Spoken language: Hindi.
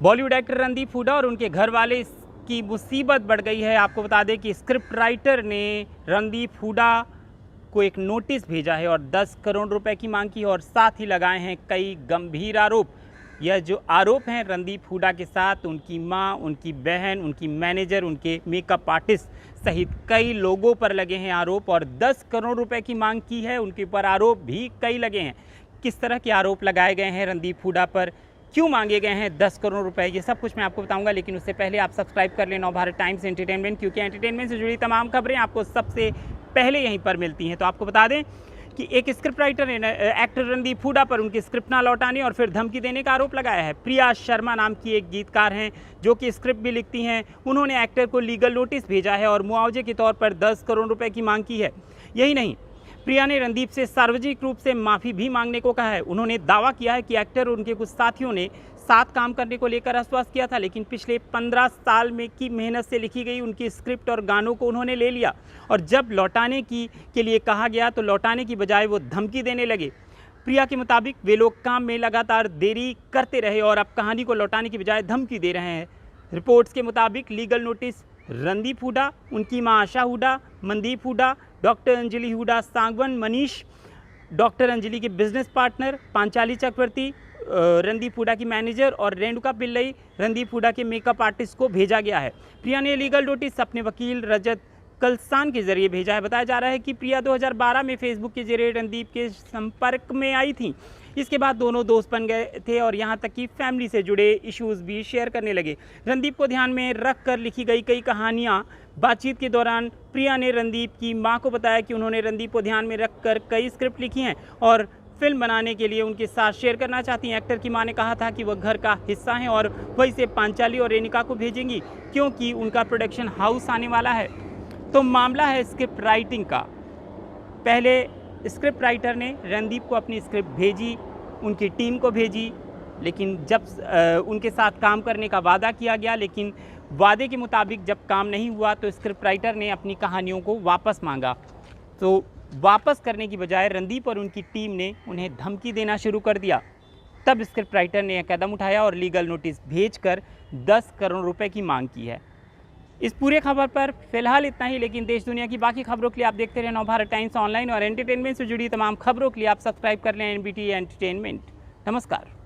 बॉलीवुड एक्टर रणदीप हुड्डा और उनके घर वाले की मुसीबत बढ़ गई है। आपको बता दें कि स्क्रिप्ट राइटर ने रणदीप हुड्डा को एक नोटिस भेजा है और 10 करोड़ रुपए की मांग की है और साथ ही लगाए हैं कई गंभीर आरोप। यह जो आरोप हैं रणदीप हुड्डा के साथ उनकी मां, उनकी बहन, उनकी मैनेजर, उनके मेकअप आर्टिस्ट सहित कई लोगों पर लगे हैं आरोप और 10 करोड़ रुपए की मांग की है। उनके ऊपर आरोप भी कई लगे हैं। किस तरह के आरोप लगाए गए हैं रणदीप हुड्डा पर, क्यों मांगे गए हैं 10 करोड़ रुपए, ये सब कुछ मैं आपको बताऊंगा। लेकिन उससे पहले आप सब्सक्राइब कर लें नवभारत टाइम्स एंटरटेनमेंट, क्योंकि एंटरटेनमेंट से जुड़ी तमाम खबरें आपको सबसे पहले यहीं पर मिलती हैं। तो आपको बता दें कि एक स्क्रिप्ट राइटर ने एक्टर रणदीप हुड्डा पर उनकी स्क्रिप्ट ना लौटाने और फिर धमकी देने का आरोप लगाया है। प्रिया शर्मा नाम की एक गीतकार हैं जो कि स्क्रिप्ट भी लिखती हैं। उन्होंने एक्टर को लीगल नोटिस भेजा है और मुआवजे के तौर पर 10 करोड़ रुपए की मांग की है। यही नहीं, प्रिया ने रणदीप से सार्वजनिक रूप से माफ़ी भी मांगने को कहा है। उन्होंने दावा किया है कि एक्टर और उनके कुछ साथियों ने साथ काम करने को लेकर आश्वस्त किया था, लेकिन पिछले 15 साल में की मेहनत से लिखी गई उनकी स्क्रिप्ट और गानों को उन्होंने ले लिया और जब लौटाने के लिए कहा गया तो लौटाने की बजाय वो धमकी देने लगे। प्रिया के मुताबिक वे लोग काम में लगातार देरी करते रहे और अब कहानी को लौटाने की बजाय धमकी दे रहे हैं। रिपोर्ट्स के मुताबिक लीगल नोटिस रणदीप हुड्डा, उनकी मां आशा हुड्डा, मनदीप हुड्डा, डॉक्टर अंजलि हुड्डा सांगवन, मनीष, डॉक्टर अंजलि के बिजनेस पार्टनर, पांचाली चक्रवर्ती, रणदीप हुड्डा की मैनेजर और रेणुका पिल्लई, रणदीप हुड्डा के मेकअप आर्टिस्ट को भेजा गया है। प्रिया ने लीगल नोटिस अपने वकील रजत कलसान के जरिए भेजा है। बताया जा रहा है कि प्रिया 2012 में फेसबुक के जरिए रणदीप के संपर्क में आई थी। इसके बाद दोनों दोस्त बन गए थे और यहाँ तक कि फैमिली से जुड़े इश्यूज भी शेयर करने लगे। रणदीप को ध्यान में रख कर लिखी गई कई कहानियाँ। बातचीत के दौरान प्रिया ने रणदीप की मां को बताया कि उन्होंने रणदीप को ध्यान में रखकर कई स्क्रिप्ट लिखी हैं और फिल्म बनाने के लिए उनके साथ शेयर करना चाहती हैं। एक्टर की मां ने कहा था कि वह घर का हिस्सा हैं और वह इसे पांचाली और रेणुका को भेजेंगी क्योंकि उनका प्रोडक्शन हाउस आने वाला है। तो मामला है स्क्रिप्ट राइटिंग का। पहले स्क्रिप्ट राइटर ने रणदीप को अपनी स्क्रिप्ट भेजी, उनकी टीम को भेजी, लेकिन जब उनके साथ काम करने का वादा किया गया, लेकिन वादे के मुताबिक जब काम नहीं हुआ तो स्क्रिप्ट राइटर ने अपनी कहानियों को वापस मांगा। तो वापस करने की बजाय रणदीप और उनकी टीम ने उन्हें धमकी देना शुरू कर दिया। तब स्क्रिप्ट राइटर ने यह कदम उठाया और लीगल नोटिस भेजकर 10 करोड़ रुपए की मांग की है। इस पूरे खबर पर फिलहाल इतना ही, लेकिन देश दुनिया की बाकी खबरों के लिए आप देखते रहें नवभारत टाइम्स ऑनलाइन और एंटरटेनमेंट से जुड़ी तमाम खबरों के लिए आप सब्सक्राइब कर लें NBT एंटरटेनमेंट। नमस्कार।